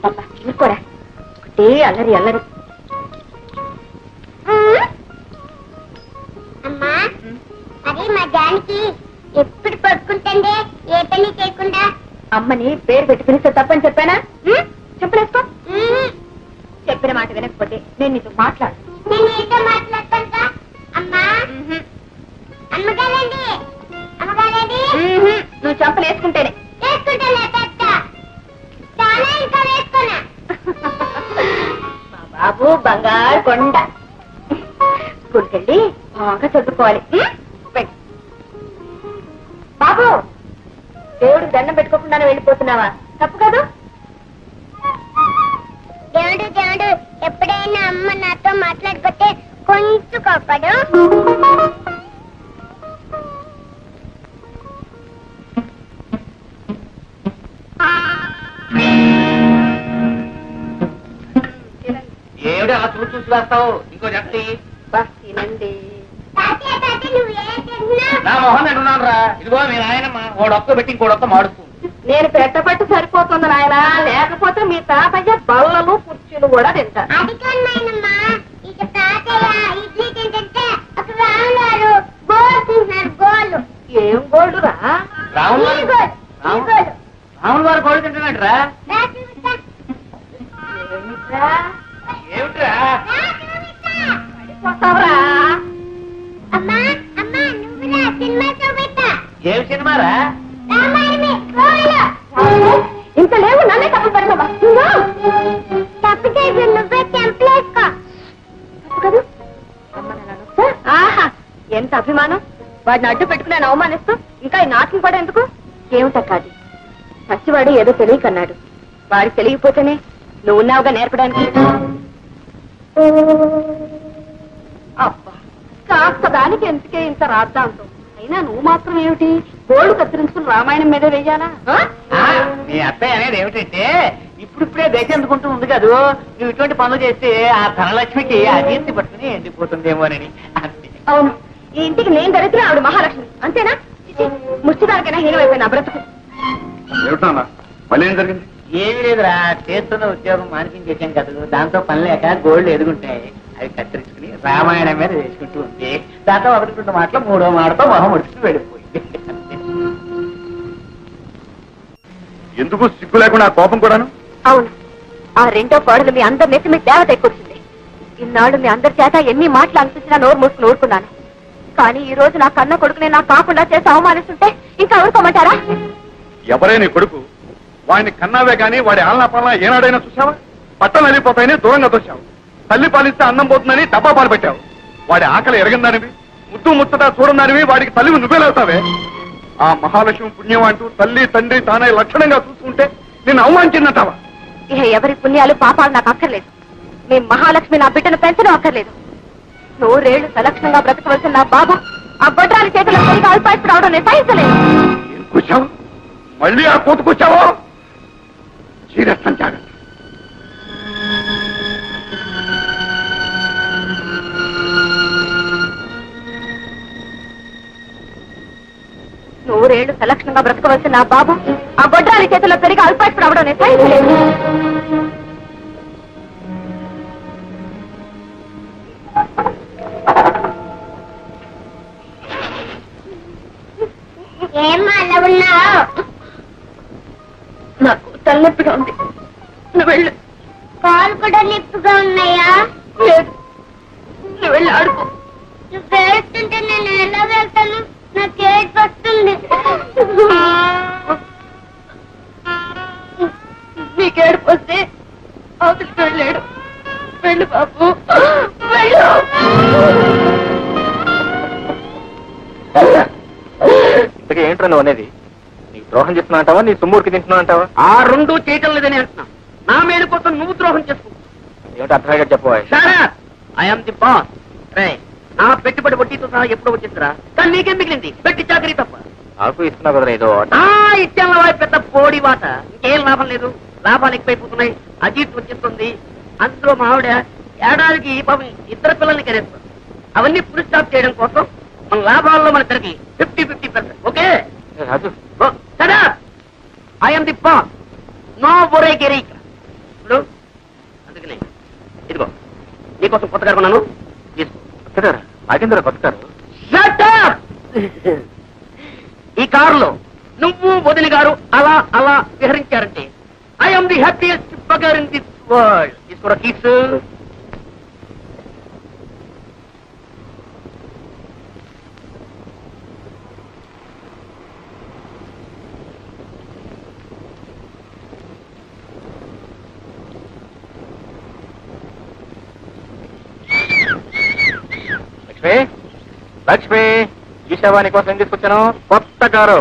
ఇంకోరా ఒకటే అల్లరి అల్లరి. అమ్మా అది మా జానికి ఎప్పుడు పడుకుంటుండే ఏ పని చేయకుండా. అమ్మని పేరు పెట్టి పిలిస్తే తప్పని చెప్పానా? చెప్పలేసుకో. చెప్పిన మాట వినకపోతే నేను నీతో మాట్లాడు. నేను నీతో మాట్లాడతాను. అమ్మా అమ్మగారండి అమ్మగారండి. నువ్వు చెప్పలు వేసుకుంటేనే. వేసుకుంటానే పెద్ద చాలా ఇంకా వేసుకున్నా. మా బాబు బంగారు కొండ. స్కూల్కి వెళ్ళి బాగా చదువుకోవాలి. బాబు దేవుడికి దండం పెట్టుకోకుండానే వెళ్ళిపోతున్నావా? తప్పు కాదు. దేవుడు దేవుడు ఎప్పుడైనా అమ్మ నాతో మాట్లాడిపోతే కొంచెం కోపడు. ఏమిటి అలా చూసి చూసి వేస్తావు? ఇంకో చెప్పి తినండి. నా మొహం తింటున్నాను రా. ఇదిగో మీ నాయనమ్మ ఓడొక్క పెట్టి ఇంకోడొక్క మాడుతుంది. నేను పెట్టబట్టి సరిపోతుంది నాయన, లేకపోతే మీ తాతయ్య బల్లలు కుర్చీలు కూడా తింటారు. అది కాదమ్మా, ఇక తాతయ్య ఇడ్లీ తింటే అక్కడ రాములారు గోలు తింటున్నారు. గోలు ఏం గోల్డ్ రా? రాములు వారు గోళ్ళు తింటున్నాడు రా. ఏమిట్రా పడిపోతావురా? అమ్మా అమ్మా నువ్వురా సినిమా చూపెట్టా. ఏం సినిమారా? ఇంత లేవు నన్నే తప్పు పెడతావా? తప్పు చేసి నువ్వే చెంపలేసుకో. ఆహా ఎంత అభిమానం! వాడిని అడ్డు పెట్టుకుని నేను అవమానిస్తూ ఇంకా ఈ నాటకం కూడా ఎందుకు? ఏమిటా కాదు, పసివాడు ఏదో తెలియకన్నాడు. వాడికి తెలియకపోతేనే నువ్వు ఉన్నావుగా నేర్పడానికి. అబ్బా కాస్త దానికి ఎందుకే ఇంత రాద్దాంతో. అయినా నువ్వు మాత్రం ఏమిటి గోళ్ళు కత్తిరించుకుని రామాయణం మీద వెయ్యాలా? నీ అత్తయ్య అనేది ఏమిటంటే ఇప్పుడిప్పుడే దశ ఎందుకుంటూ ఉంది కదూ. నువ్వు ఇటువంటి పనులు చేస్తే ఆ ధనలక్ష్మికి అజీర్తి పట్టుకుని ఎండిపోతుందేమోనని అంతే. అవును, ఈ ఇంటికి నేను దరిద్రం, ఆవిడ మహాలక్ష్మి. అంతేనా? ముష్టిదానికైనా హీనమైపోయిన బ్రతుకు. మళ్ళీ ఏం జరిగింది? ఏమీ లేదురా, చేస్తున్న ఉద్యోగం మానిపించేసాం కదా, దాంతో పని లేక గోల్డ్ ఎదుగుంటాయి. అవి కత్తిరించుకుని రామాయణం మీద వేసుకుంటూ ఉంది. దాంతో 1-2 మాటలు 3వ మాటతో మొహం ఉడుచుకుని వెళ్ళిపోయింది. ఎందుకు సిగ్గు లేకుండా కోపం కూడాను? అవును, ఆ రెండో కోడలు మీ అందరి నెత్తి మీ దేవత ఎక్కువచ్చింది. ఇన్నాళ్ళు మీ అందరి చేత ఎన్ని మాటలు అనిపించినా నోరు మూసుకుని ఊరుకున్నాను. కానీ ఈ రోజు నా కన్న కొడుకునే నాకు కాకుండా చేసి అవమానిస్తుంటే ఇంకా ఊరుకోమంటారా? ఎవరే నీ కొడుకు? వాడిని కన్నావే గాని వాడి ఆలనా పాలనా ఏనాడైనా చూసావా? పట్టలు వెళ్ళిపోతాయని దూరంగా తోసావు. తల్లి పాలిస్తే అన్నం పోతుందని డబ్బా పాలు పెట్టావు. వాడి ఆకలి ఎరగందానివి, ముద్దు ముచ్చట చూడదానివి వాడికి తల్లివి నువ్వేలవుతావే. ఆ మహాలక్ష్మి పుణ్యం అంటూ తల్లి తండ్రి తానే లక్షణంగా చూసుకుంటే నిన్ను అవమానించిందంటావా? ఇక ఎవరి పుణ్యాలు పాపాలు నాకు అక్కర్లేదు. మీ మహాలక్ష్మి నా బిడ్డను పెంచడం అక్కర్లేదు. 100 ఏళ్లు సలక్షణంగా బ్రతకవలసిన నా బాబు ఆ బొడ్రాని చేతుల సరిగా అల్పాయిస్తూ రావడం నేను సహించలేదు. ఏం కూర్చావు? మళ్ళీ ఆ కూతుకొచ్చావో? చీరేస్తాను జాగ్రత్త. 100 ఏళ్లు సలక్షణంగా బ్రతకవలసిన నా బాబు ఆ బొడ్రాని చేతుల్లో పెరిగి అల్పాయిస్తూ రావడం నేను సహించలేదు. ఏమ్మా అలా ఉన్నావు? నాకు తలనొప్పిగా ఉంది, నువ్వు వెళ్ళు. కాలు కూడా నొప్పిగా ఉన్నాయా? లేదు, నువ్వు వెళ్ళి ఆడుకో. నువ్వు వేస్తుంటే నేను ఎలా వెళ్తాను? నాకు ఏడుపు వస్తుంది. నీకేడుపు వస్తే అవతలికి వెళ్ళాడు. వెళ్ళు బాబు, వెళ్ళు. ఇంతకీ ఏంట్రా నువ్వు అనేది? నీకు ద్రోహం చేస్తున్నా అంటావా, నీ సొమ్మురికి తింటున్నా అంటావా? ఆ 2 చేయటం లేదని అంటున్నా. నా మేలు కోసం నువ్వు ద్రోహం చేసుకుంటా. ఏమిటి అర్థంగా చెప్పబోయే? I'm the boss. నా పెట్టుబడి వడ్డీతో సహా ఎప్పుడో వచ్చేస్తారా, కానీ నీకేం మిగిలింది? పెట్టి చాకరీ తప్ప. నాకు ఇస్తున్నావు కదా ఏదో. ఇచ్చాను పెద్ద పోడి వాత. ఇంకేం లాభం లేదు, లాభాలు ఎక్కువైపోతున్నాయి, అజీర్తి వచ్చేస్తుంది. అందులో మా ఆవిడ ఏడాదికి పాపం 2 పిల్లల్ని కనేస్తారు. అవన్నీ ఫుల్ స్టాప్ చేయడం కోసం మన లాభాల్లో మన తిరిగి 50-50%. Okay Raju, I'm the boss. No ఒరే గిరీక. కొత్త కారు కొన్నాను. తీసుకో. కొత్త కారు? నాకెందుకు కొత్త కారు? Shut up! ఈ కారులో నువ్వు వదిన గారు అలా అలా విహరించారంటే I'm the happiest bugger in this world. తీసుకోరా కీస్. లక్ష్మి, లక్ష్మి, చూసావా నీకోసం తీసుకొచ్చాను కొత్త కారు.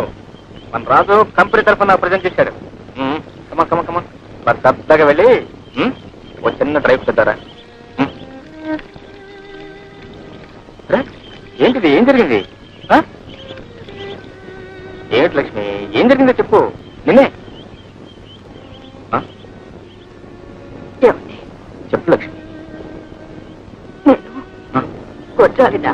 మన రాజు కంపెనీ తరఫున ప్రజెంట్ చేశాడు. కమా కమా కమా పెద్దగా వెళ్ళి ఒక చిన్న డ్రైవ్ పెద్దారా. ఏంటిది? ఏం జరిగింది? ఏమిటి లక్ష్మి, ఏం జరిగిందో చెప్పు. నిన్నే చెప్పు లక్ష్మి. కొట్టాలిదా?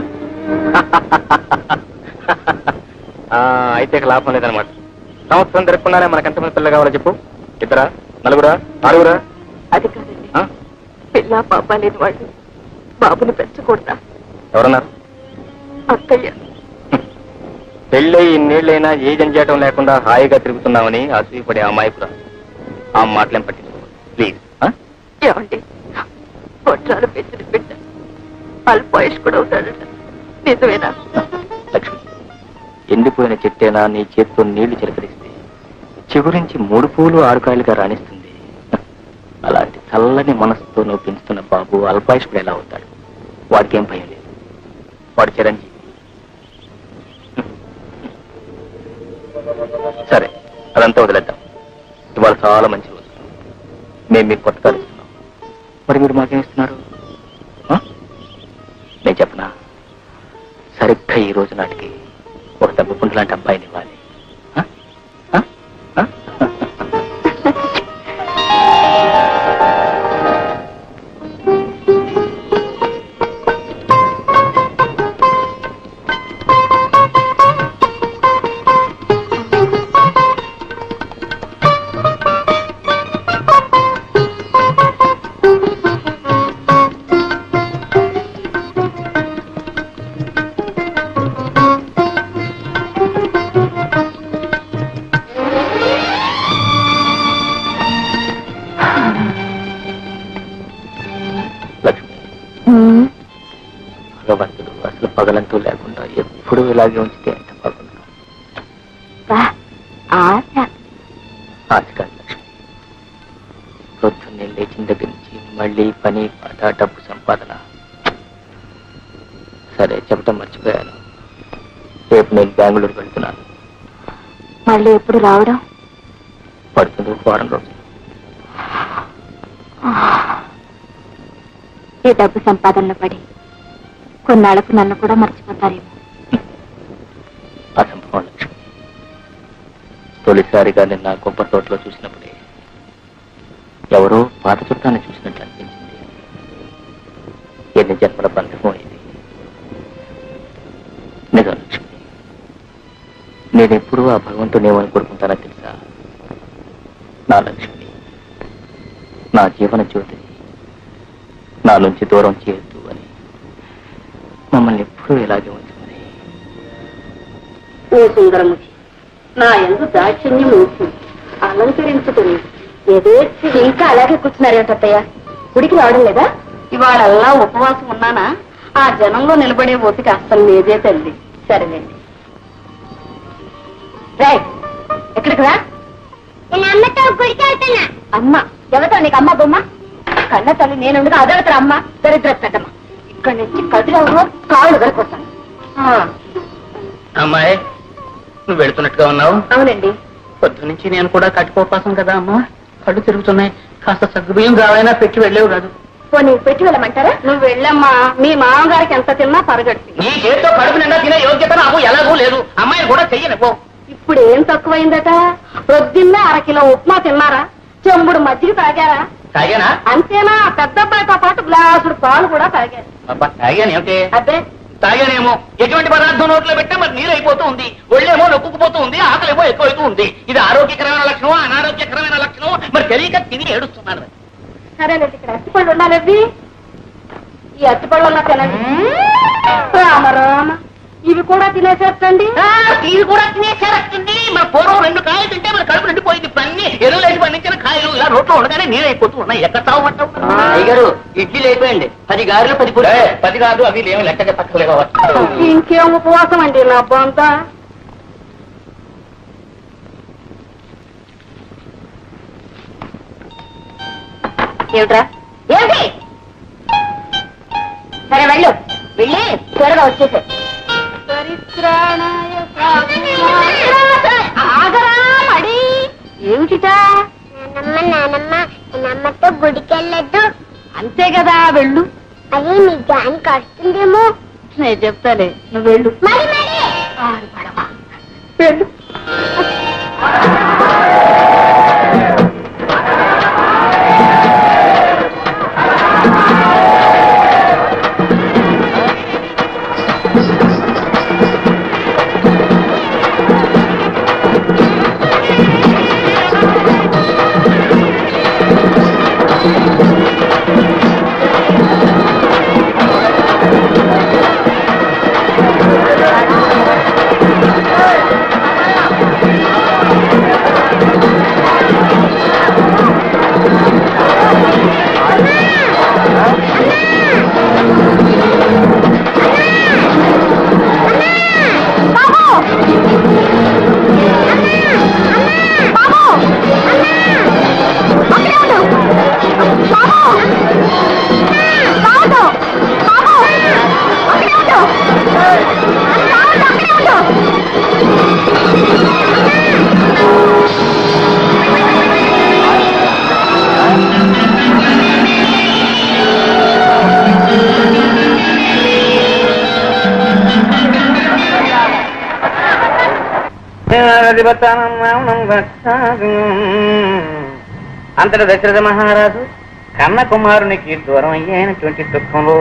అయితే లాభం లేదనమాట. సంవత్సరం జరగకుండానే మనకు ఎంతమంది పిల్లలు కావాలో చెప్పు. ఇద్దరా, నలుగురా, ఆరుగురా? అది కాదండి, పిల్ల పాప లేని వాళ్ళు బాబుని పెంచకూడదా? ఎవరన్నారు? అక్కయ్య. పెళ్ళై ఇన్నేళ్ళైనా ఏ జంజాటం లేకుండా హాయిగా తిరుగుతున్నామని అసూయపడే అమాయకురా. ఆ మాటలేం పట్టించుకోవాలి ప్లీజ్. ఏమండి, కొట్టాలు పెంచిన బిడ్డ అల్పాయుష్కుడు అవుతాడట, నిజమేనా? లక్ష్మి, ఎండిపోయిన చెట్టేనా నీ చేత్తో నీళ్లు చిలకరిస్తే చిగురించి 3 పూలు 6 కాయలుగా రాణిస్తుంది. అలాంటి చల్లని మనసుతో నువ్వు పెంచుతున్న బాబు అల్పాయుష్కుడు ఎలా అవుతాడు? వాడికేం భయం లేదు, వాడు చిరంజీవి. సరే, అదంతా వదిలేద్దాం. ఇవాళ చాలా మంచి రోజు. మేము మీకు కొత్త కారు ఇస్తున్నాం. మరి మీరు మాకేం ఇస్తున్నారు? నేను చెప్పనా, సరిగ్గా ఈ రోజు నాటికి ఒక దెబ్బపుంటు లాంటి అబ్బాయిని ఇవ్వాలి. భగవంతుడు అసలు పగలంటూ లేకుండా ఎప్పుడు ఇలాగే ఉంచితే ఎంత బాగుంది. ఆశ కాదు లక్ష్మి, పొద్దున్నే లేచిన దగ్గర నుంచి మళ్ళీ పని పాట డబ్బు సంపాదన. సరే, చెప్పడం మర్చిపోయాను. రేపు నేను బెంగళూరు వెళ్తున్నాను. మళ్ళీ ఎప్పుడు రావడం? పడుతుంది 1 వారం రోజులు. ఈ డబ్బు సంపాదనలో పడి కొన్నాళ్లకు నన్ను కూడా మర్చిపోతారేమో. అసంభవం లక్ష్మి. తొలిసారిగా నిన్న కొబ్బరి తోటలో చూసినప్పుడే ఎవరో పాత చుట్టాన్ని చూసినట్లు అనిపించింది. ఎన్ని జన్మల బంధమో ఇది. నిజం లక్ష్మి, నేనెప్పుడూ ఆ భగవంతుని ఏమని కోరుకుంటానో తెలుసా? నా లక్ష్మి, నా జీవన జ్యోతిని నా నుంచి దూరం చేయొద్దు అని మమ్మల్ని ఎప్పుడూ ఇలాగే ఉంటుంది. ఓ సుందరముఖి, నా ఎందు దాక్షిణ్యం ఉంటుంది అలంకరించుకుని ఎదేసి ఇంకా అలాగే కూర్చున్నారేంటత్తయ్య? గుడికి రావడం లేదా? ఇవాళల్లా ఉపవాసం ఉన్నానా? ఆ జనంలో నిలబడే ఓపిక అస్సలు లేదే తల్లి. సరేనండి. రైట్, ఎక్కడికి రా? నేను అమ్మతో గుడికి వెళ్తున్నా. అమ్మ ఎవరితో నీకు అమ్మ బొమ్మ? కన్న తల్లి నేనుండగా అదొకటి అమ్మ దరిద్ర పెద్దమ్మ. ఇక్కడి నుంచి కదిలవు కాళ్ళు దొరికొస్తాను. అమ్మాయి, నువ్వు వెళుతున్నట్టుగా ఉన్నావు. అవునండి. పొద్దు నుంచి నేను కూడా కట్టుకోపాసం కదా అమ్మా, కళ్ళు తిరుగుతున్నాయి. కాస్త సగ్గుబియ్యం కావాలైనా పెట్టి వెళ్ళేవు కాదు. పోనీ పెట్టి వెళ్ళమంటారా? నువ్వు వెళ్ళమ్మా, మీ మామగారికి ఎంత తిన్నా పరగడుతుంది. నీ చేతితో కడుపు నిండా తినే యోగ్యత నాకు ఎలాగూ లేదు. అమ్మాయిని కూడా చెయ్యనిపో. ఇప్పుడు ఏం తక్కువైందట? పొద్దున్నే 1 కిలో ఉప్మా తిన్నారా? చెంబుడు మజ్జిగ తాగారా? తాగానా? అంతేనా? పెద్ద అబ్బాయితో పాటు గ్లాసుడు పాలు కూడా తాగారు. అబ్బా, తాగాను ఏమిటి? అదే తాగానేమో. ఎటువంటి పదార్థం నోట్లో పెట్టే మరి నీరు అయిపోతూ ఉంది, ఒళ్ళేమో నొక్కుకుపోతూ ఉంది, ఆకలేమో ఎక్కువైతూ ఉంది. ఇది ఆరోగ్యకరమైన లక్షణం, అనారోగ్యకరమైన లక్షణం మరి తెలియక తిని ఏడుస్తున్నాను. సరేనండి, ఇక్కడ అరటిపళ్ళు ఉండాలండి. ఈ అరటిపళ్ళన్నా తినండి. రామ రామ, ఇవి కూడా తినేసేస్తండి. ఇవి కూడా తినేసేస్తుంది. మన పూర్వం 2 కాయలు తింటే మన కడుపు నిండిపోయింది. ఇప్పుడు అన్ని ఎరువులేసి పండించిన కాయలు ఇలా రోడ్లో ఉండగానే నీరైపోతూ ఉన్నాయి. ఎక్కడ తాగమంటావు? అయ్యగారు ఇడ్లీలు అయిపోయండి. 10 గారెలు 10 పూలు. 10 కాదు, అవి ఏమి లెక్కగా తక్కలేవా? ఇంకేం ఉపవాసం అండి నా బొంత. ఏమిట్రా ఏమిటి? సరే వెళ్ళు, వెళ్ళి త్వరగా వచ్చేసే. ఏమిటిటా? నానమ్మతో గుడికెళ్ళద్దు. అంతే కదా, వెళ్ళు. అది మీ జాన్ కడుతుందేమో. నేను చెప్తాలే, నువ్వు వెళ్ళు. మరి మరి వెళ్ళు. అంతటి దశరథ మహారాజు కన్న కుమారునికి దూరం అయ్యేటువంటి దుఃఖంలో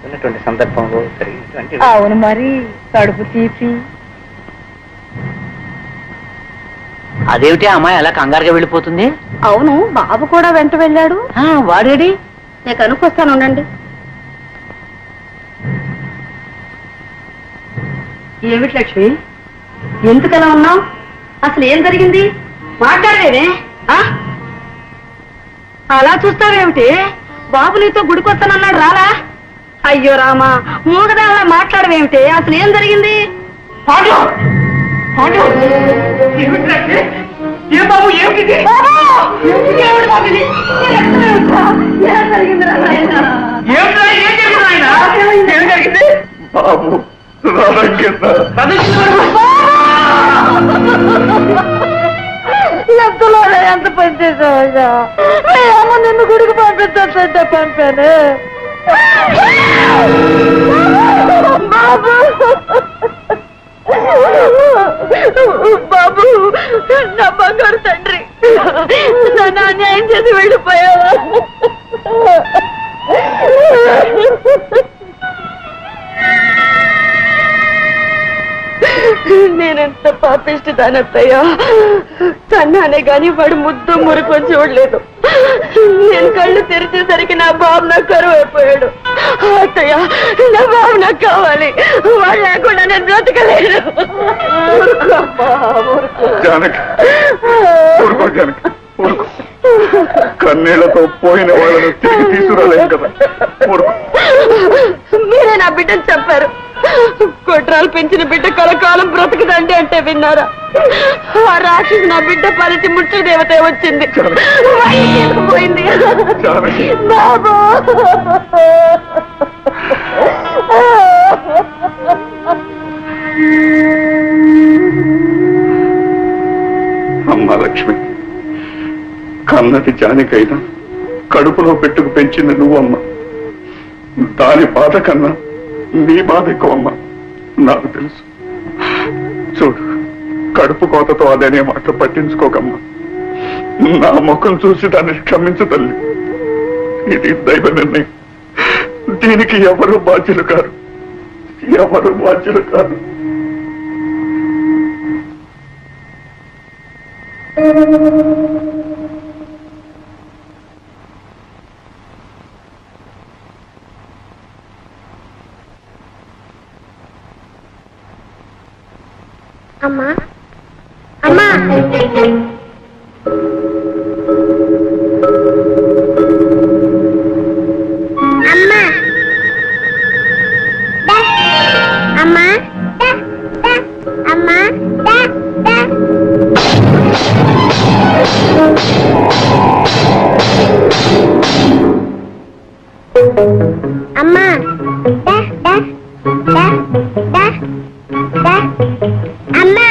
ఉన్నటువంటి సందర్భంలో జరిగినటువంటి అవును మరి, కడుపు తీపి. అదేమిటి అమ్మాయి అలా కంగారుగా వెళ్ళిపోతుంది? అవును, బాబు కూడా వెంట వెళ్ళాడు. వాడేడి? నేను కనుక్కొస్తాను, ఉండండి. ఏమిటి లక్ష్మి, ఎందుకలా ఉన్నావు? అసలు ఏం జరిగింది? మాట్లాడలేదే? అలా చూస్తావేమిటి? బాబు నీతో గుడికొస్తానన్నాడు, రాలా? అయ్యో రామా, మూగదాలా మాట్లాడవేమిటి? అసలు ఏం జరిగింది? ఏ బాబు ఏమిటి? బాబు ఎంతలోనే ఎంత పని చేసావా? అమ్మ నిన్ను గుడికి పంపించే పంపాను. బాబు బాబు, నా బంగారు తండ్రి, నన్ను అన్యాయం చేసి వెళ్ళిపోయావా? నేనెంత పాపిష్టి దానత్తయ్యా. తన్నానే గాని వాడు ముద్దు మురుకు చూడలేదు. నేను కళ్ళు తెరిచేసరికి నా బాబు నాకు కరువు అయిపోయాడు. అత్తయ్య, నా బాబు నాకు కావాలి. వాడు లేకుండా నేను బ్రతకలేను. కన్నీళ్లతో పోయిన వాళ్ళను తిరిగి తీసుకురాలేం కదా. మీరే నా బిడ్డను చెప్పారు. కొట్రాలు పెంచిన బిడ్డ కలకాలం బ్రతకదండి అంటే విన్నారా? ఆ రాక్షసు నా బిడ్డ పరిచి ముచ్చు దేవత వచ్చింది, పోయింది. బాబు అమ్మా లక్ష్మి, కన్నది జానికైనా కడుపులో పెట్టుకు పెంచింది నువ్వమ్మ. దాని బాధ కన్నా నీ బాధ ఎక్కువమ్మా, నాకు తెలుసు. చూడు, కడుపు కోతతో అదనే మాట పట్టించుకోకమ్మా. నా ముఖం చూసి దాన్ని క్షమించు తల్లి. ఇది దైవ నిర్ణయం. దీనికి ఎవరు బాధ్యులు కాదు, ఎవరు బాధ్యులు కాదు. అమ్మా అమ్మా అమ్మా అమ్మా అమ్మా అమ్మా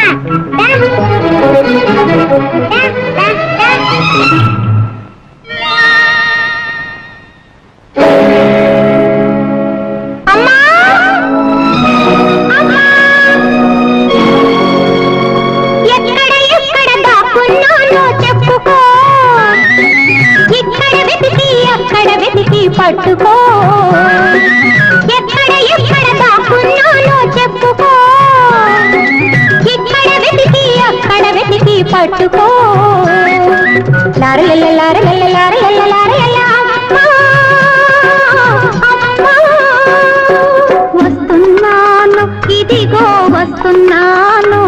పట్టుకో ఎక్కడ ఎక్కడ దాక్కున్నానో చెప్పుకో ఇక్కడ వెతికి అక్కడ వెతికి పట్టుకో లారలల్ల లారలల్ల లారలల్ల లారలల్ల వస్తున్నాను ఇదిగో వస్తున్నాను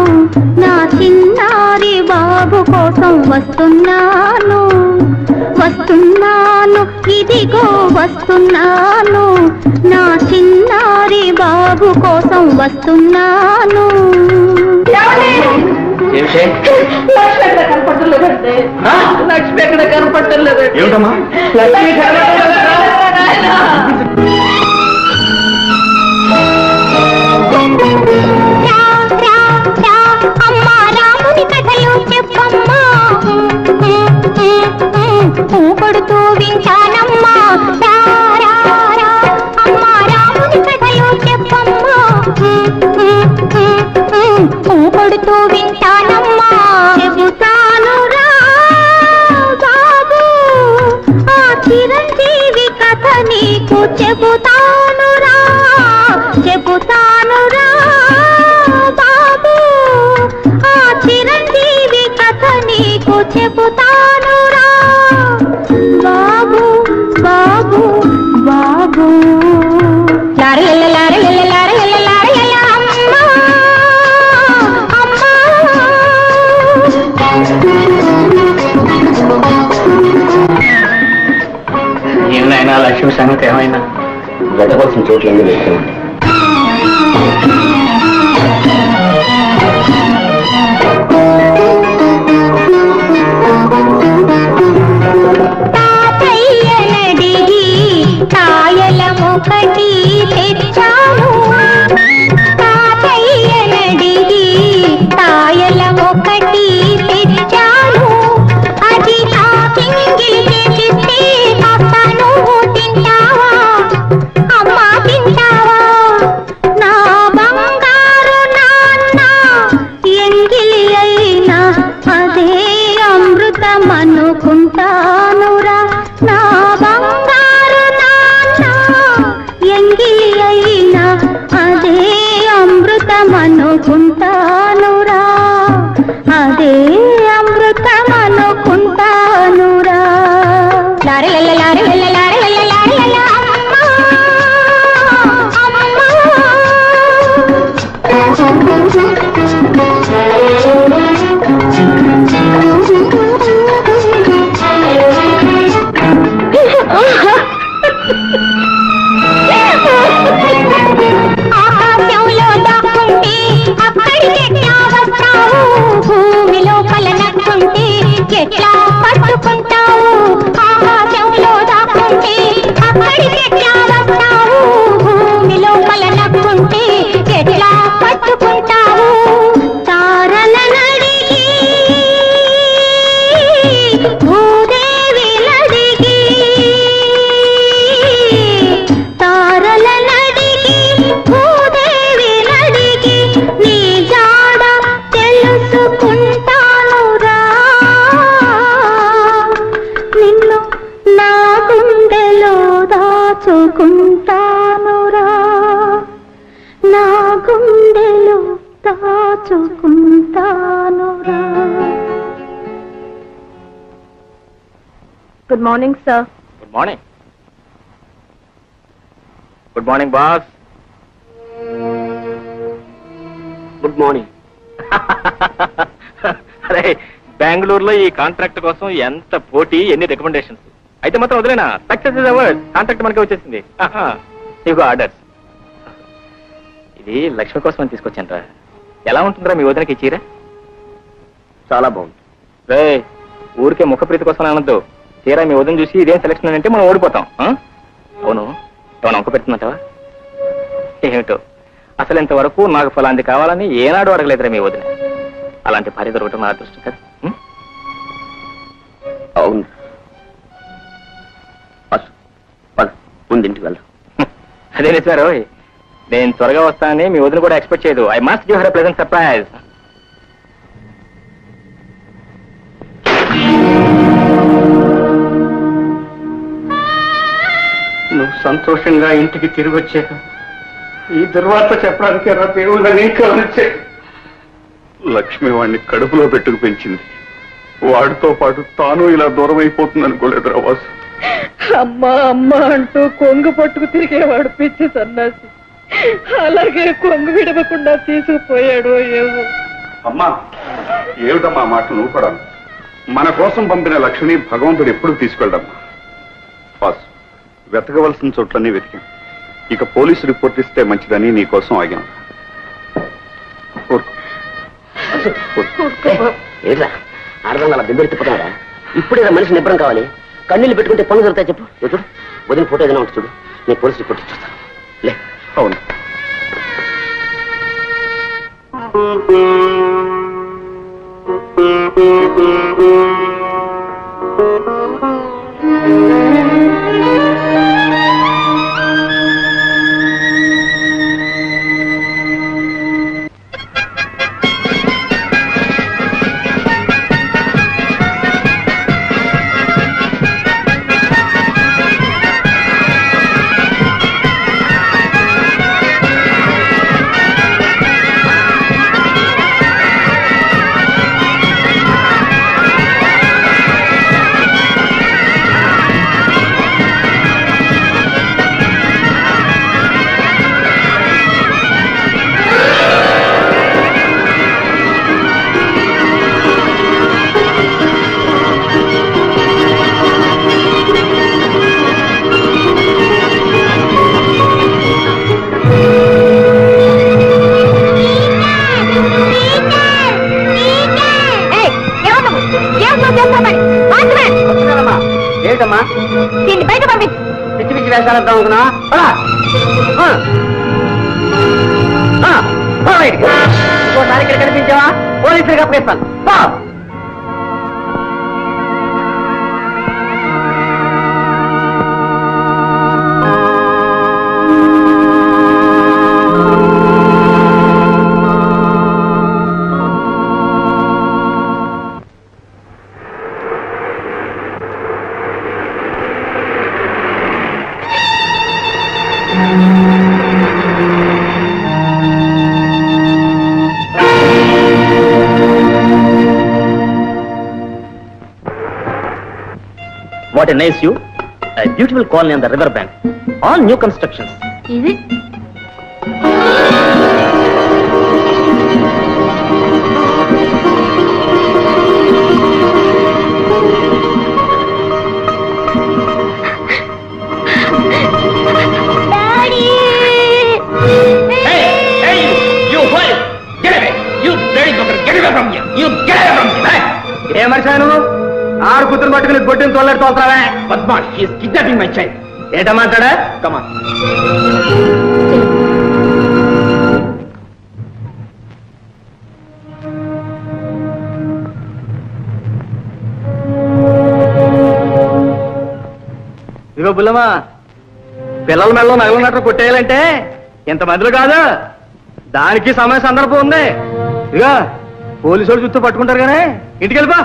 నా చిన్నారి బాబు కోసం వస్తున్నాను వస్తున్నాను ఇదిగో వస్తున్నాను నా చిన్నారి బాబు కోసం వస్తున్నాను లక్ష్మి ఎక్కడ కనపట్టలేదు ఏమిటమ్మా అమ్మా రాముని కథలు చెప్పమ్మా కొడుతూ వింటానమ్మా అమ్మా రాముని కథలు చెప్పమ్మా కొడుతూ వింటానమ్మా చెబుతాను రా బాబు ఆ చిరంజీవి కథ నీకు చెబుతాను రా బాబు ఆ చిరంజీవి కథ నీకు చెబుతాను రా బాబు బాబు బాబు లారలల్ల లారలల్ల లారలల్ల లారలల్ల అమ్మా అమ్మా ఏమైనా లక్ష్మి సంగతి ఏమైనా వెతవలసిన చోట్లన్నీ వేసుకోండి తాతయ్యనడిగి కాయలమొకటి తెచ్చాను తాతయ్యనడిగి కాయలమొకటి తెచ్చాను అది నా పింగిలి చేపిస్తే కాస్త నువ్వు తింటావా అమ్మా తింటావా నా బంగారు నాన్న ఎంగిలి అయినా అదే అమృతమనుకుంటానురా నా బంగారు నాన్న ఎంగిలి అయినా అదే అమృతమనుకుంటానురా అదే అమృతమనుకుంటానురా లారలల్ల లారలల్ల లారలల్ల లారలల్ల అమ్మా ఆకాశంలో దాక్కుంటే అక్కడికెట్లా వస్తావు భూమి లోపల నక్కుంటే ఎట్లా పట్టుకుంటావు ఆకాశంలో దాక్కుంటే అక్కడికెట్లా వస్తావు భూమి లోపల నక్కుంటే ఎట్లా పట్టుకుంటావు తారలనడిగి భూదేవినడిగి తారలనడిగి భూదేవినడిగి నీ జాడ తెలుసుకుంటానురా నిన్ను నా గుండెలో దాచుకుంటానురా నా గుండెలో దాచుకుంటానురా good morning sir. Good morning. Good morning boss. Good morning అరే బెంగళూరులో ఈ కాంట్రాక్ట్ కోసం ఎంత పోటీ, ఎన్ని రికమెండేషన్స్. అయితే మాత్రం వదిలేనా, సక్సెస్ ఇస్ అవర్స్. కాంట్రాక్ట్ మనకి వచ్చేసింది. ఇగో ఆర్డర్స్. ఇది లక్ష్మి కోసం అని తీసుకొచ్చాను. ఎలా ఉంటుందిరా మీ వదినకి చీర? చాలా బాగుంది. రే ఊరికే ముఖప్రీతి కోసం అనొద్దు. చీర మీ వదిన చూసి ఇదేం సెలక్షన్ అంటే మనం ఓడిపోతాం. అవును, ఏమైనా అంక పెడుతున్నట్టవా? ఏమిటో అసలు ఇంతవరకు నాకు ఫలాంది కావాలని ఏనాడు అడగలేదురా మీ వదిన. అలాంటి భార్య దొరకటం నా అదృష్టం కదా. అవును, ముందింటికి వెళ్దాం. అదే నిజమారో, నేను త్వరగా వస్తానని మీ వదిన కూడా ఎక్స్పెక్ట్ చేయదు. I must give her a pleasant surprise. నువ్వు సంతోషంగా ఇంటికి తిరిగి వచ్చాక ఈ దుర్వార్త చెప్పడానికి రా దేవుళ్ళని కవరించే. లక్ష్మి వాడిని కడుపులో పెట్టుకు పెంచింది. వాడితో పాటు తాను ఇలా దూరం అయిపోతుంది అనుకోలేదురా వాసు. అమ్మా అమ్మా అంటూ కొంగు పట్టుకు తిరిగేవాడు పిచ్చి సన్నాసి. అలాగే కొంగు విడవకుండా తీసుకుపోయాడు ఏమో. అమ్మా ఏమిటమ్మా మాట నువ్వు కూడా? మన కోసం పంపిన లక్ష్మిని భగవంతుడు ఎప్పుడు తీసుకెళ్ళడమ్మా. వాసు వెతకవలసిన చోట్లన్నీ వెతికాం. ఇక పోలీసు రిపోర్ట్ ఇస్తే మంచిదని నీ కోసం ఆగాను. ఏట్రా ఆడదాన్ని అలా బిబ్బెత్తిపోతాడా? ఇప్పుడే మనిషి నిబ్బరం కావాలి. కన్నీళ్ళు పెట్టుకుంటే పనులు జరుగుతాయి. చెప్పు చూడు, వదిన ఫోటో ఏదైనా ఉంటుంది చూడు, నేను పోలీసు రిపోర్ట్ ఇచ్చేస్తాను. లే. అవును. ఏమిటమ్మా దీన్ని బయట పంపించు. పిచ్చి పిచ్చి వేషాలంటాం అనుకున్నా? ఇంకోసారి ఇక్కడ కనిపించావా పోలీసులకు అప్పగిస్తాను. What a nice view. A beautiful colony on the river bank. All new constructions. Is it? Daddy! Hey, you boy! Get away! You dirty fucker! Get away from here! You get away from here! ఏ మనిషాను ఆరు కూతురు పట్టుకుని గొడ్డుని తోలేరు తోలుతావే? బద్మాష్! He is kidnapping my child. ఏటా మాట్లాడా? Come on. ఇగో బుల్లమ్మా, పిల్లల మెళ్ళలో నగలున్నట్టు కొట్టేయాలంటే ఇంతమందిలో కాదు, దానికి సమయ సందర్భం ఉంది. ఇక పోలీసు వాళ్ళు చుట్టూ పట్టుకుంటారు కానీ ఇంటికి వెళ్ళిపో.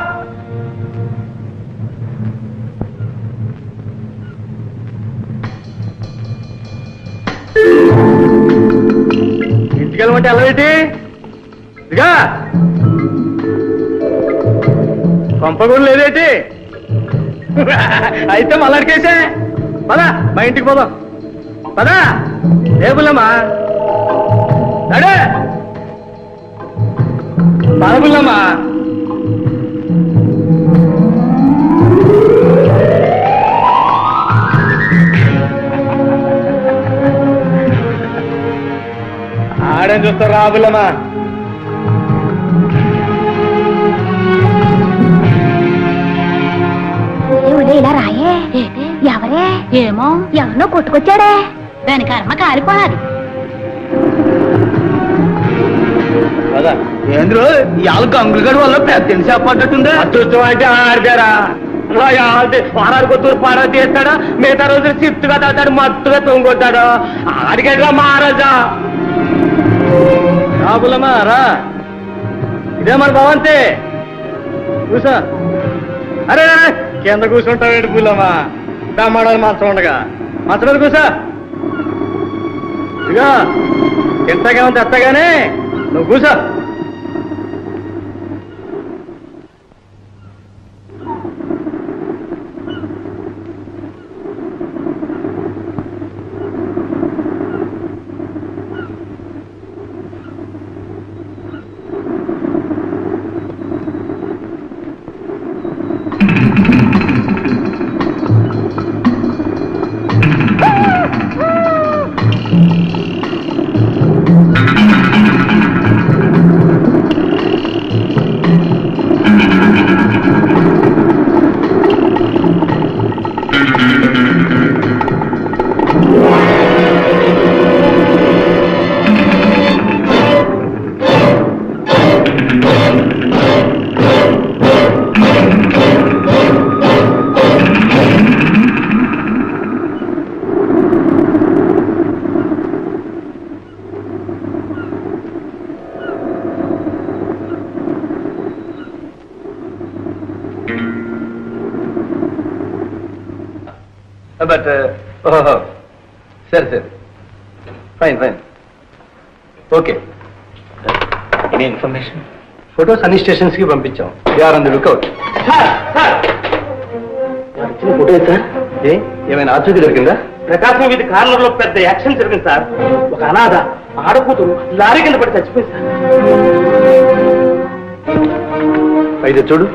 ఇంటికి వెళ్ళమంటే వెళ్ళవేటి? ఇక పంప కూడా లేదేటి? అయితే మళ్ళడికేసే పదా, మా ఇంటికి పోదాం పదా. ఏ బుల్లమ్మా నడే. బాలబుల్లమ్మా ఆడని చూస్తారు రాబుల్లమ్మా ఇలా రాయే ఎవరే ఏమో ఎవరినో కొట్టుకొచ్చాడే దాని కర్మ కాలిపోవాలి ఏంద్రు ఇవాళ గంగులగడి వల్ల పెద్ద చేపట్టుందా అదృష్టం అంటే ఆడిదారా వారాలు కొత్తూరు పారా తీస్తాడా మిగతా రోజులు చిత్తుగా తాతాడు మత్తుగా తొంగొట్టాడు ఆడిగడ్రా మహారాజా రాబులమ్మా రా ఇదే మన భవంతే కూసా అరే కింద కూర్చుంటావేంటి పూలమ్మా దమ్మాడాలి మంచం ఉండగా మంచం మీద కూసా ఇదిగా తింటాగా తెత్తగానే నువ్వు కూసా బట్ సరే సరే fine fine okay any information photos అన్ని స్టేషన్స్ కి పంపించాం you're on the lookout photo sir ఏమైనా ఆచూకీ దొరికిందా ప్రకాశం వీధి కార్నర్ లో పెద్ద యాక్షన్ జరిగింది సార్ ఒక అనాథ ఆడకూతురు లారీ కింద పడి చచ్చిపోయింది సార్ అయితే చూడు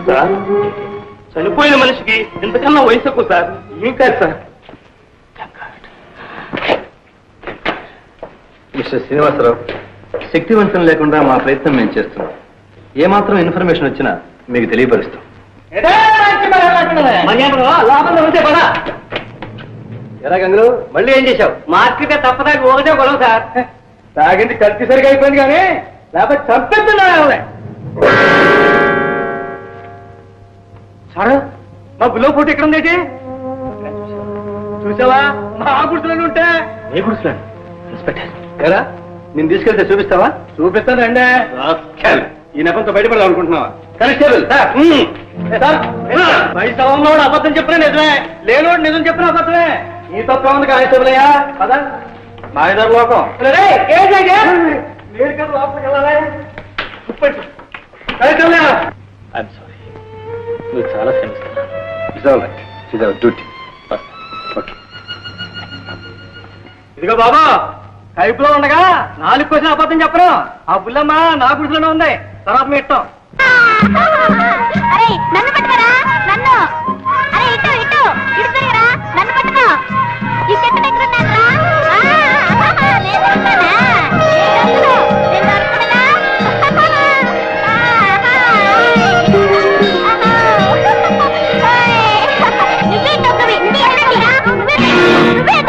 సార్ చనిపోయిన మనిషికి ఇంతకన్నా వయసు ఎక్కువ సార్ ఏం కాదు సార్ మిస్టర్ శ్రీనివాసరావు శక్తివంతం లేకుండా మా ప్రయత్నం మేము చేస్తున్నాం ఏమాత్రం ఇన్ఫర్మేషన్ వచ్చినా మీకు తెలియపరుస్తాం ఎలా గంగులు మళ్ళీ ఏం చేశావు మార్కెట్ తప్పదాకా ఒకటే గొడవ సార్ తాగింది కత్తి సరిగా అయిపోయింది కానీ లేకపోతే చంపేస్తున్నా సార్ మా బుల్లో ఫోటో ఎక్కడ ఉంది చూసావా మా గుడిసెలను ఉంటే ఏ గుడిసెలను ఇన్స్పెక్టర్ ఎలా నేను తీసుకెళ్తే చూపిస్తావా చూపిస్తానండి ఈ నెపంతో బయటపడదాం అనుకుంటున్నావా కానిస్టేబుల్ వైసవంలో అబద్ధం చెప్పినా నిజమే లేనోడు నిజం చెప్పిన అబద్ధమే ఈ తప్ప ఉంది కానిస్టేబుల్ అయ్యా పదా మా ఇద్దరు లోకం మీరు కదా లోపలికి వెళ్ళాలి ఐఎమ్ సారీ నువ్వు చాలా శ్రమిస్తున్నావు డ్యూటీ ఓకే ఇదిగో బాబా కైపులో ఉండగా 4 క్వశ్చన్ అబద్ధం చెప్పను ఆ బుల్లమ్మ నా గుడిలోనే ఉంది తర్వాత మీ ఇష్టం నన్ను పట్టుకరా నన్ను అరే ఇటు ఇటు ఇడుతురా నన్ను పట్టుకో ఈ చెట్టు దగ్గర నువ్వే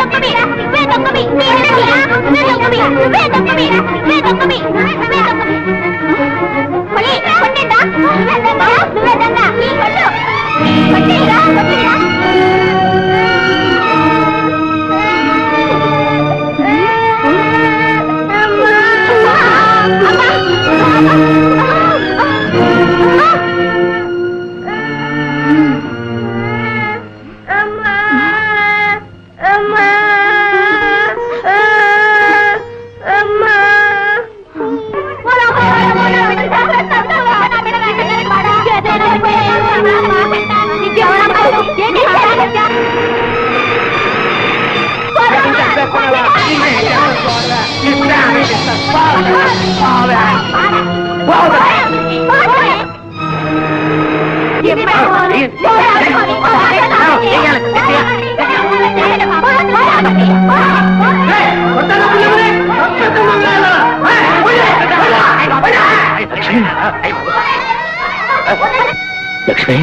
లక్ష్మి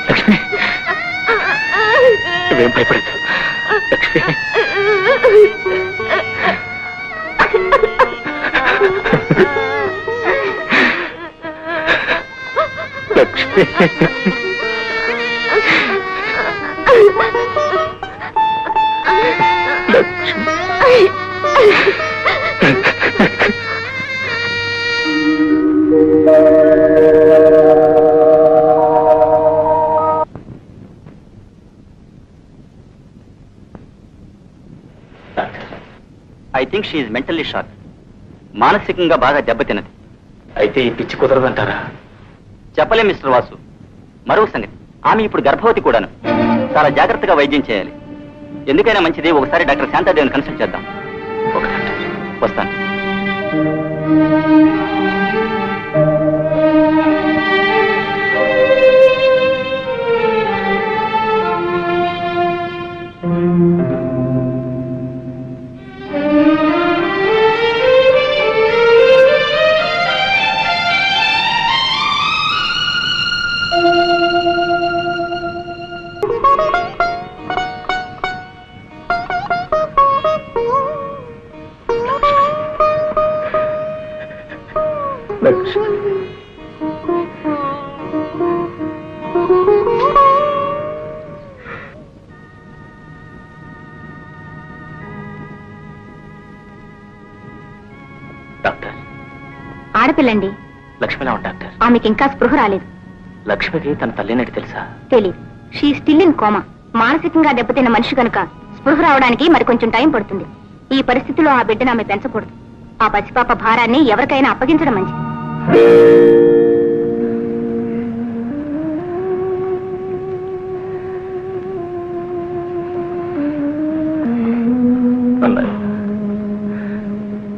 లక్ష్మి నువ్వేం భయపడదు Lakshmi. Lakshmi I think she is mentally shock. మానసికంగా బాగా దెబ్బతిన్నది. అయితే ఈ పిచ్చి కుదరదంటారా? చెప్పలేం మిస్టర్ వాసు. మరో సంగతి, ఆమె ఇప్పుడు గర్భవతి కూడాను. చాలా జాగ్రత్తగా వైద్యం చేయాలి. ఎందుకైనా మంచిది ఒకసారి డాక్టర్ శాంతాదేవిని కన్సల్ట్ చేద్దాం. వస్తాను. డాక్టర్, ఆడపిల్లండి. లక్ష్మిలా ఉంది డాక్టర్. ఆమెకి ఇంకా స్పృహ రాలేదు. లక్ష్మికి తన తల్లినట్టు తెలుసా? తెలీదు. She still in coma. మానసికంగా దెబ్బతిన్న మనిషి కనుక స్పృహ రావడానికి మరి కొంచెం టైం పడుతుంది. ఈ పరిస్థితిలో ఆ బిడ్డను ఆమె పెంచకూడదు. ఆ పసిపాప భారాన్ని ఎవరికైనా అప్పగించడం మంచిది.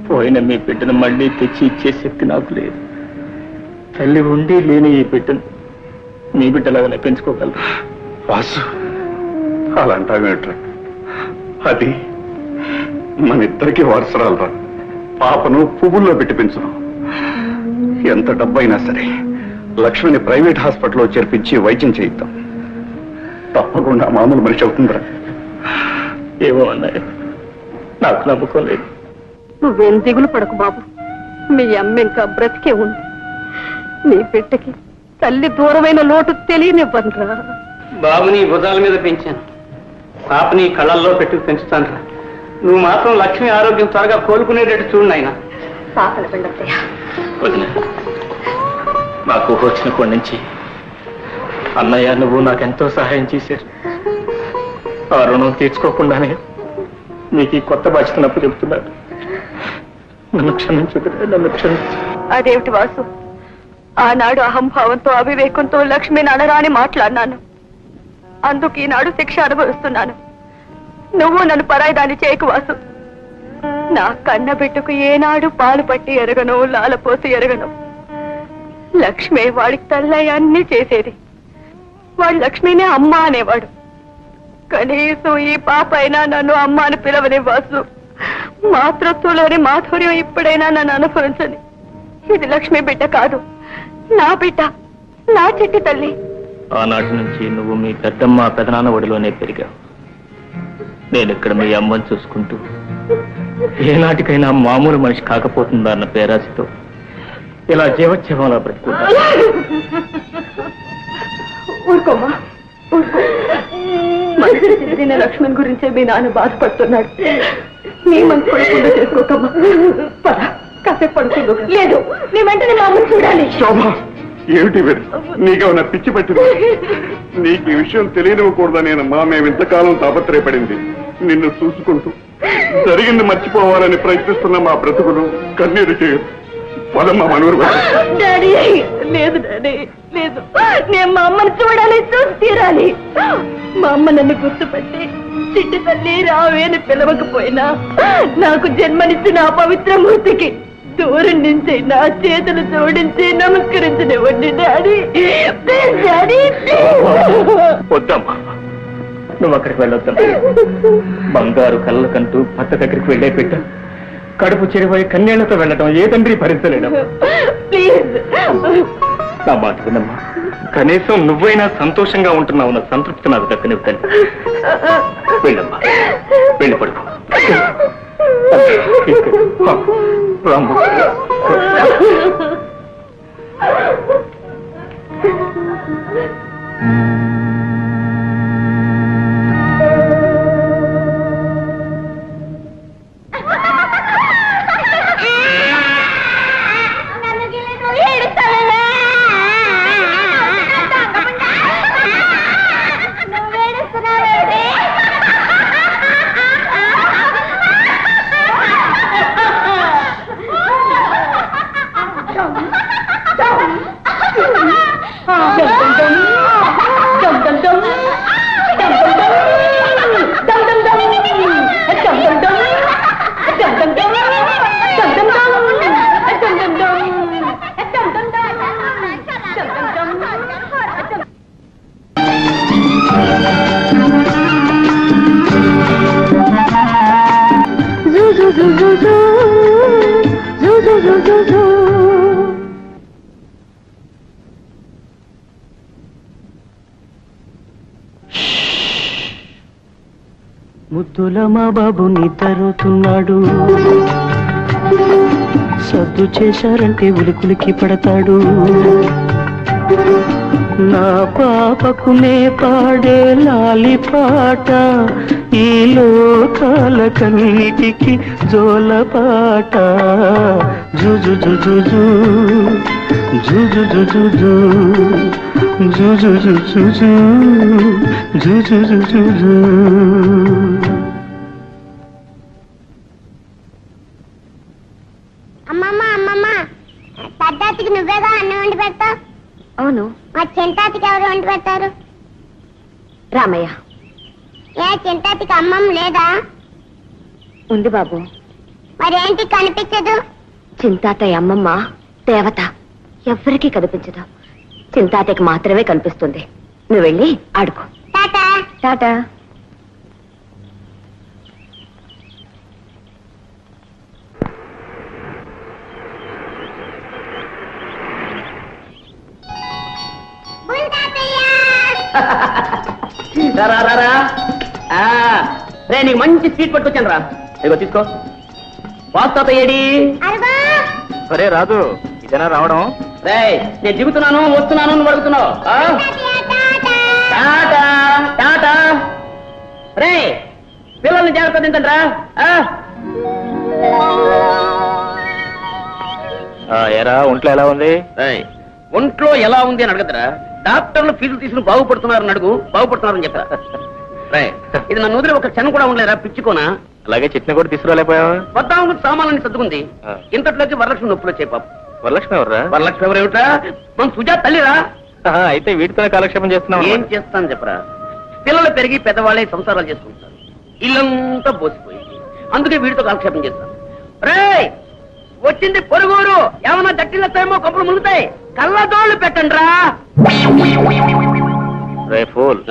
పోయిన మీ బిడ్డను మళ్ళీ తెచ్చి ఇచ్చే శక్తి నాకు లేదు. తల్లి ఉండి లేని ఈ బిడ్డను మీ బిడ్డలాగానే పెంచుకోగలరు. వాసు, అలాంటావేట్రా? అది మన ఇద్దరికీ వారసరాలరా. పాపను పువ్వుల్లో పెట్టి పెంచును. ఎంత డబ్బైనా సరే లక్ష్మిని ప్రైవేట్ హాస్పిటల్లో చేర్పించి వైద్యం చేయిద్దాం. తప్పకుండా మామూలు మనిషి అవుతుందిరా. ఏమో అన్నాయి, నాకు నమ్మకం లేదు. నువ్వేం దిగులు పడకు బాబు. మీ అమ్మ ఇంకా బ్రతికే ఉంది. నీ బిడ్డకి తల్లి దూరమైన లోటు తెలియనివ్వనురా. బాబుని భుజాల మీద పెంచాను, పాపని కళ్ళల్లో పెట్టుకు పెంచుతాను రా. నువ్వు మాత్రం లక్ష్మి ఆరోగ్యం త్వరగా కోలుకునేటట్టు చూడు నాయన. పాపల పండత్తయ్య, వదిన, నాకు వచ్చినప్పటి నుంచి అన్నయ్య నువ్వు నాకెంతో సహాయం చేశారు. ఆ రుణం తీర్చుకోకుండానే నీకు ఈ కొత్త బాధ్యతనప్పుడు చెప్తున్నాను. నన్ను క్షమించు, నన్ను క్షమించు. అదేమిటి వాసు, ఆనాడు అహంభావంతో అవివేకంతో లక్ష్మిని అనరాని మాట్లాడినాను. అందుకు ఈనాడు శిక్ష అనుభవిస్తున్నాను. నువ్వు నన్ను పరాయిదాన్ని చేయకు వాసు. నా కన్న బిడ్డకు ఏనాడు పాలు పట్టి ఎరగను, లాలపోసి ఎరగను. లక్ష్మి వాడికి తల్లయ్య అన్నీ చేసేది. వాడు లక్ష్మినే అమ్మ అనేవాడు. కనీసం ఈ పాప అయినా నన్ను అమ్మ అని పిలవని వాసు. మాతృత్వంలోని మాధుర్యం ఇప్పుడైనా నన్ను అనుభవించని. ఇది లక్ష్మి బిడ్డ కాదు, నా బిడ్డ, నా చిట్టి తల్లి. ఆనాటి నుంచి నువ్వు మీ పెద్దమ్మ పెదనాన్న ఒడిలోనే పెరిగావు. నేను ఇక్కడ మీ అమ్మని చూసుకుంటూ ఏనాటికైనా మామూలు మనిషి కాకపోతుందా అన్న పేరాశతో ఇలా జీవోత్సవంలా బ్రతుకుంటా. ఊరుకోమ్మా, మనసు చెందిన లక్ష్మణ్ గురించే మీ నాన్న బాధపడుతున్నాడు. నీ మనసు పడకుండా చేసుకోకమ్మా. పద, కాసేపు పడుకుందు. లేదు, నీ వెంటనే మా అమ్మని చూడాలి. శోభ, ఏమిటి నీకేమన్నా పిచ్చి పట్టింది? నీకు ఈ విషయం తెలియనివ్వకూడదనేనమ్మా మేము ఇంతకాలం తాపత్రయపడింది. నిన్ను చూసుకుంటూ జరిగింది మర్చిపోవాలని ప్రయత్నిస్తున్న మా బ్రతుకులు కన్నీరు చేయదు. పదమ్మా మనూరు. డాడీ, లేదు డాడీ, లేదు. నేను మా అమ్మని చూడాలి, చూసి తీరాలి. మా అమ్మ నన్ను గుర్తుపట్టి చిట్టి తల్లి రావేని పిలవకపోయినా నాకు జన్మనిచ్చిన ఆ పవిత్ర మూర్తికి దూరం నుంచి నా చేతులు జోడించి నమస్కరించనివ్వండి డాడీ. డాడీ, వద్దమ్మా, నువ్వు అక్కడికి వెళ్ళొద్దమ్మా. బంగారు కళ్ళకంటూ భర్త దగ్గరికి వెళ్ళే పెట్ట కడుపు చెరిపోయి కన్నేళ్లతో వెళ్ళటం ఏ తండ్రి భరించలేడు. ప్లీజ్ నా మాట వినమ్మా. కనీసం నువ్వైనా సంతోషంగా ఉంటున్నావు నా సంతృప్తి నాకు దక్కనివ్వండి. వెళ్ళమ్మా, వెళ్ళి పడుకో. రాము, ముద్దుల మా బాబు నిద్రపోతున్నాడు. సద్దు చేశారంటే ఉలికులికి పడతాడు. నా పాపకు నే పాడే లాలి పాట ఈ లోకాల కన్నిటికి జోలపాట. జుజు జుజు జుజు జుజు జుజు జుజు జుజు. అమ్మమ్మ అమ్మమ్మ, పెద్దాతికి నువ్వేగా అన్నం వండి పెడతావు. అవును. మా చింతాతికి ఎవరు వండి పెడతారు? రామయ్య. ఏ చింతాతికి అమ్మమ్మ లేదా? ఉంది బాబు. మరేంటి కనిపించదు? చింతాతయ్య అమ్మమ్మ దేవత, ఎవ్వరికీ కనిపించదు. చింతాతయ్యకి మాత్రమే కనిపిస్తుంది. నువ్వు వెళ్ళి ఆడుకో. టాటా. టాటా. రే, నీకు మంచి స్వీట్ పట్టుకొచ్చాను రా. ఇదిగో తీసుకో. వాస్తాత ఏడి? సరే రాదు, ఇదేనా రావడం? రే, నేను దిగుతున్నాను, వస్తున్నాను, నువ్వు అడుగుతున్నావు. టాటా టాటా. రే, పిల్లల్ని జాగ్రత్త తింటాను రా. ఎరా ఒంట్లో ఎలా ఉంది? ఒంట్లో ఎలా ఉంది అని అడగదురా. డాక్టర్లు ఫీజులు తీసుకుని బాగుపడుతున్నారని అడుగు. బాగుపడుతున్నారని చెప్పరా. రే, ఇది నన్ను వదిలి ఒక క్షణం కూడా ఉండలేరా పిచ్చుకోనా? అలాగే చట్నీ కూడా తీసుకురాలేపోయావా? వద్దాము సామాన్లని సర్దుకుంది. ఇంతట్లోకి వరలక్ష్మి నొప్పులు వచ్చాయి పాప. వరలక్ష్మి ఎవర్రా? వరలక్ష్మి ఎవరేమిట్రా? మన సుజాత తల్లిరా. అయితే వీటితోనే కాలక్షేపం చేస్తున్నావు. ఏం చేస్తాను చెప్పరా. పిల్లలు పెరిగి పెద్దవాళ్ళే సంసారాలు చేసుకుంటారు. ఇల్లంతా బోసిపోయింది. అందుకే వీడితో కాలక్షేపం చేస్తాను. రే, వచ్చింది పొరుగురు. ఏమన్నా దట్టిల్లతాయేమో, కప్పులు మునుగుతాయి. కళ్ళదోళ్ళు పెట్టండి రా. రే ఫూల్,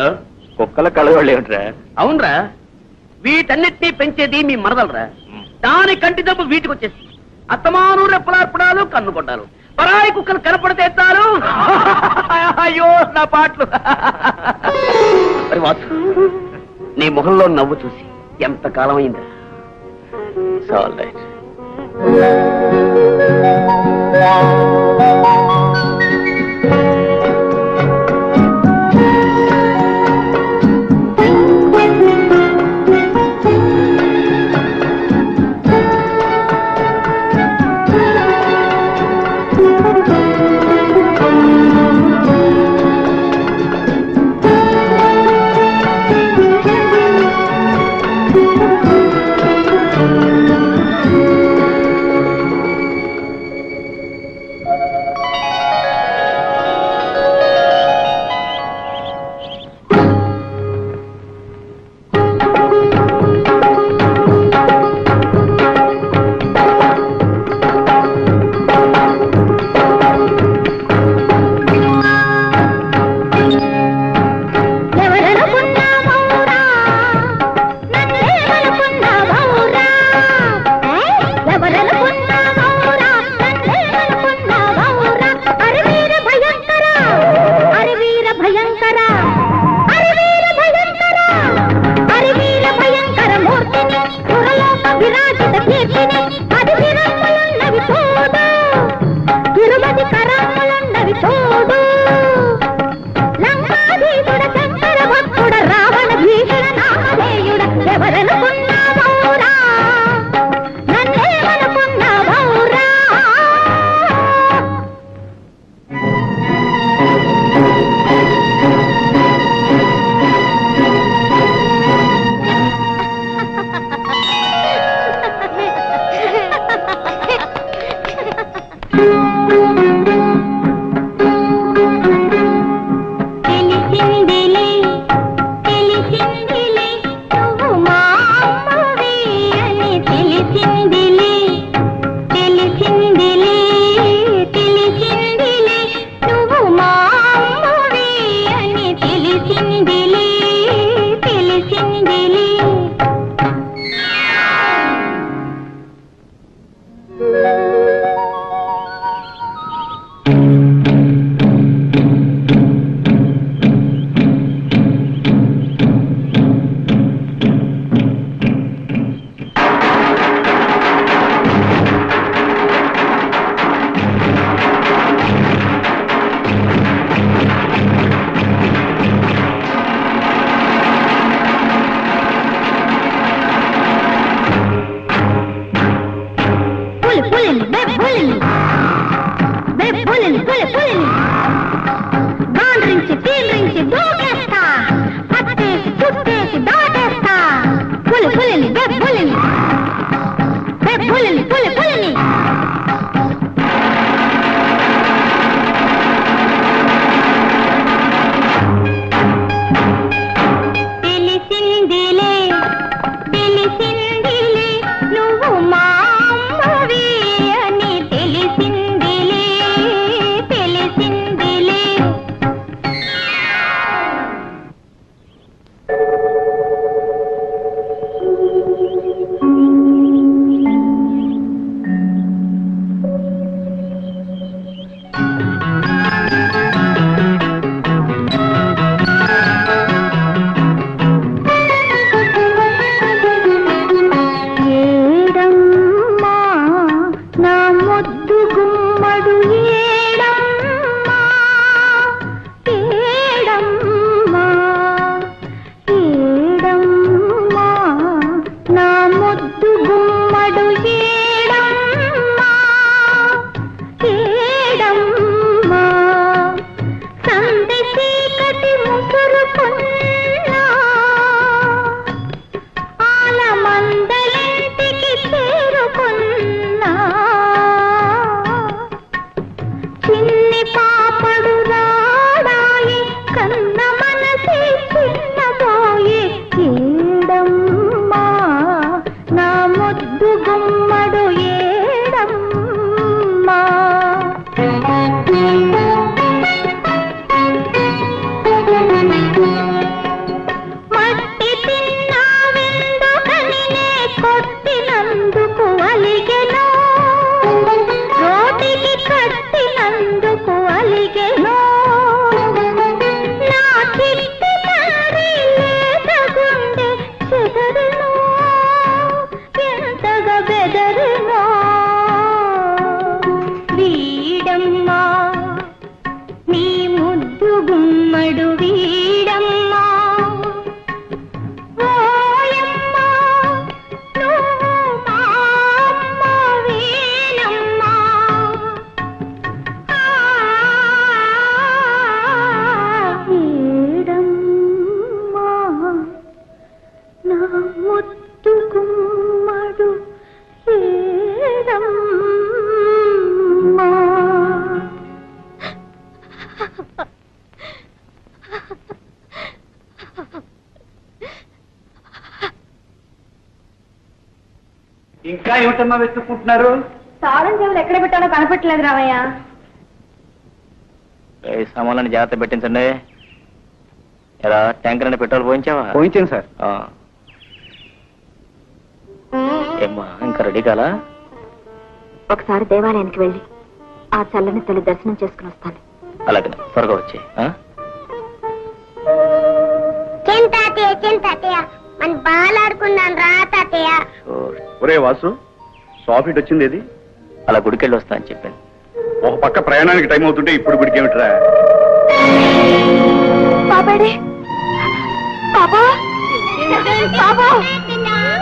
కుక్కల కళ్ళవాళ్ళు ఏమిట్రా? అవునరా, వీటన్నిటినీ పెంచేది మీ మరదలరా. దాని కంటి దెబ్బ వీటికి వచ్చేసి అత్తమాను రెప్పలార్పడాలు, కన్ను కొట్టాలు. పరాయి కుక్కలు కనపడితే ఎత్తారు. అయ్యో నా పాటలు. నీ మొహంలో నవ్వు చూసి ఎంత కాలం అయిందా? All right. ఇంకా ఏమిటమ్మా వెతుక్కుంటున్నారు? తాళం చెవులు ఎక్కడ పెట్టాలో కనపట్టలేదు రామయ్య. సామాన్లని జాగ్రత్త పెట్టించండి. ఎలా ట్యాంకర్ అని పెట్రోల్ పోయించావా? పోయించాను సార్. ఏమ్మా ఇంకా రెడీ కాలా? ఒకసారి దేవాలయానికి వెళ్ళి ఆ చల్లని తల్లి దర్శనం చేసుకుని వస్తాను. అలాగే త్వరగా వచ్చే. మన బాల్ ఆడుకున్నాను రా తాతయ్య. ఒరే వాసు, సాఫీట్ వచ్చింది ఏది? అలా గుడికెళ్ళి వస్తా అని చెప్పాను. ఒక పక్క ప్రయాణానికి టైం అవుతుంటే ఇప్పుడు గుడికి ఏమిట్రా? బాబాడే బాబా బాబా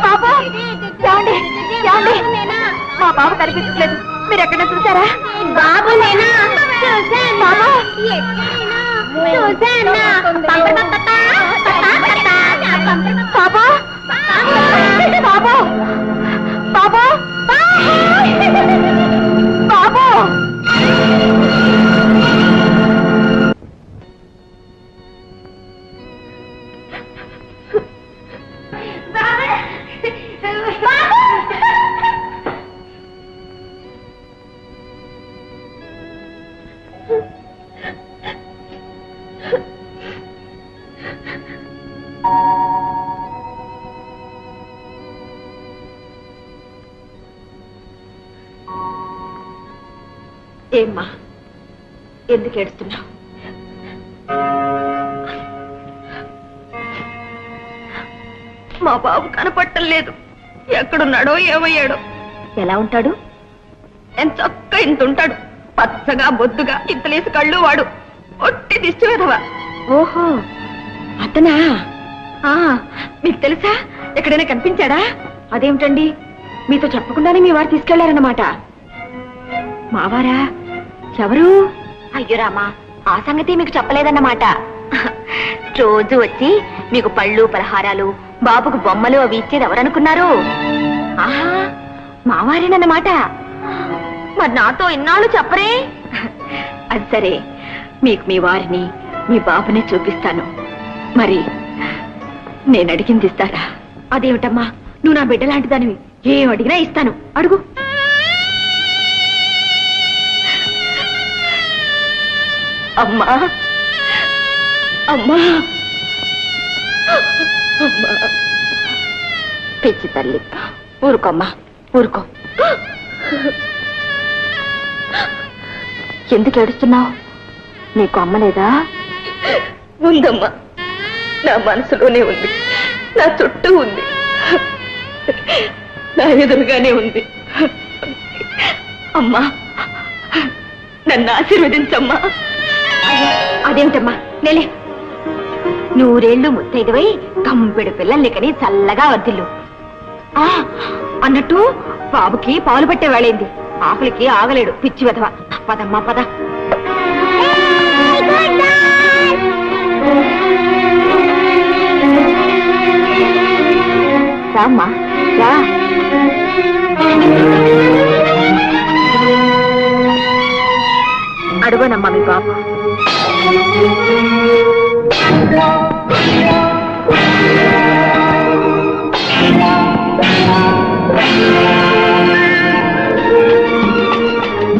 బాబా ఏమండి ఏమండి మా బాబు కనిపించట్లేదు. మీరు ఎక్కడ చూసారా? బాబు నేనా బాబా బాబా బాబా బాబా బాబా ఏమ్మా ఎందుకు ఏడుస్తున్నావు? మా బాబు కనపట్టం లేదు. ఎక్కడున్నాడో ఏమయ్యాడో. ఎలా ఉంటాడు? ఎంత చక్క ఇంత ఉంటాడు. పచ్చగా బొద్దుగా ఇంతలేసి కళ్ళు వాడు. ఒట్టి దిష్టి వెధవ. ఓహో అతనా? మీకు తెలుసా? ఎక్కడైనా కనిపించాడా? అదేమిటండి మీతో చెప్పకుండానే మీ వారు తీసుకెళ్లారన్నమాట. మావారా? ఎవరు? అయ్యో రామా, ఆ సంగతి మీకు చెప్పలేదన్నమాట. రోజు వచ్చి మీకు పళ్ళు పలహారాలు బాబుకు బొమ్మలు అవి ఇచ్చేది ఎవరనుకున్నారు? ఆహా మావారేనన్నమాట. మరి నాతో ఇన్నాళ్ళు చెప్పరే? అది సరే, మీకు మీ వారిని మీ బాబుని చూపిస్తాను. మరి నేను అడిగింది ఇస్తారా? అదేమిటమ్మా, నువ్వు నా బిడ్డ లాంటి దానివి. ఏం అడిగినా ఇస్తాను. అడుగు. అమ్మా అమ్మా అమ్మా. పిచ్చి తల్లి, ఊరుకోమ్మా ఊరుకో. ఎందుకు ఏడుస్తున్నావు? నీకు అమ్మ లేదా? ఉందమ్మా, నా మనసులోనే ఉంది, నా చుట్టూ ఉంది, నా ఎదురుగానే ఉంది. అమ్మా నన్ను ఆశీర్వదించమ్మా. అదేమిటమ్మా నేలే, నూరేళ్లు ముత్తైదువై కంపెడు పిల్లల్ని కని చల్లగా వర్దిల్లు. అన్నట్టు బాబుకి పాలు పట్టే వేళైంది. ఆకలికి ఆగలేడు పిచ్చి వెధవ. పదమ్మా పద. రామ్మా రా. అడుగోనమ్మా మీ బాబు.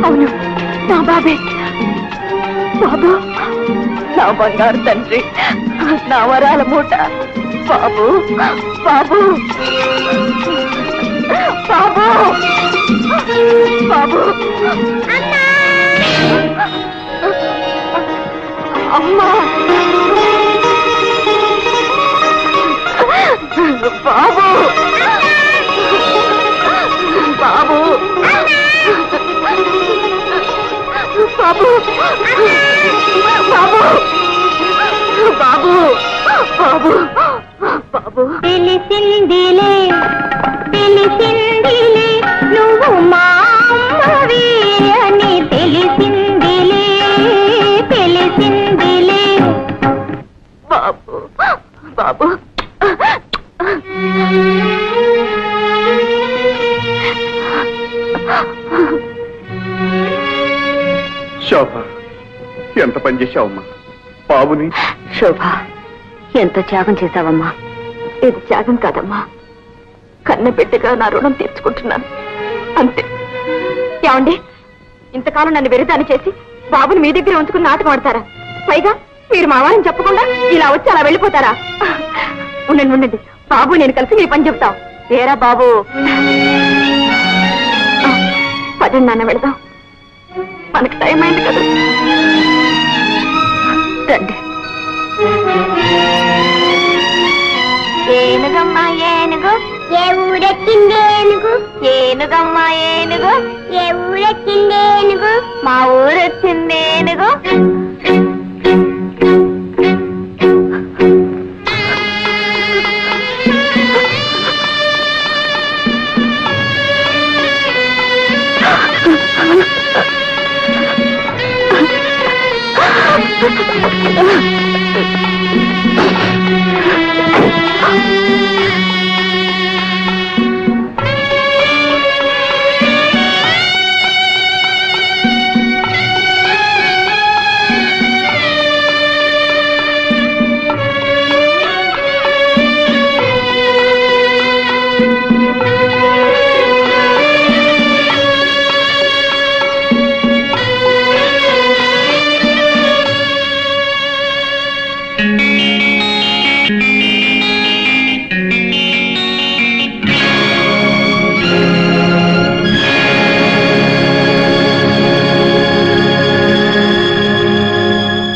అవును నా బాబే. బాబు నా బంగారు తండ్రి, నా వరాల మూట. బాబు బాబు బాబు బాబు. అమ్మా బాబు బాబు బాబు బాబు బాబు బాబు బాబు. తెలిసిందిలే తెలిసిందిలే నువ్వు మా అమ్మవి అని తెలిసిందిలే తెలిసిందిలే. బాబు బాబు. శోభ, ఎంత పని చేశావమ్మా బాబుని. శోభ, ఎంత త్యాగం చేశావమ్మా. ఇది త్యాగం కాదమ్మా, కన్న బిడ్డగా నా రుణం తీర్చుకుంటున్నాను అంతే. ఏమండి, ఇంతకాలం నన్ను విరుదాన్ని చేసి బాబుని మీ దగ్గర ఉంచుకుని నాటకం ఆడతారా? పైగా మీరు మా వారిని చెప్పకుండా ఇలా వచ్చి అలా వెళ్ళిపోతారా? ఉండండి ఉండండి, బాబు నేను కలిసి మీ పని చెప్తాం. ఏరా బాబు, పదండి నాన్న వెళదాం, మనకి టైం అయింది కదా. రండి. ఏనుగమ్మా ఏనుగు, ఏ ఊరెక్కింది ఏనుగు? ఏనుగమ్మా ఏనుగు, ఏ ఊరెక్కింది ఏనుగు? మా ఊరు వచ్చింది ఏనుగు.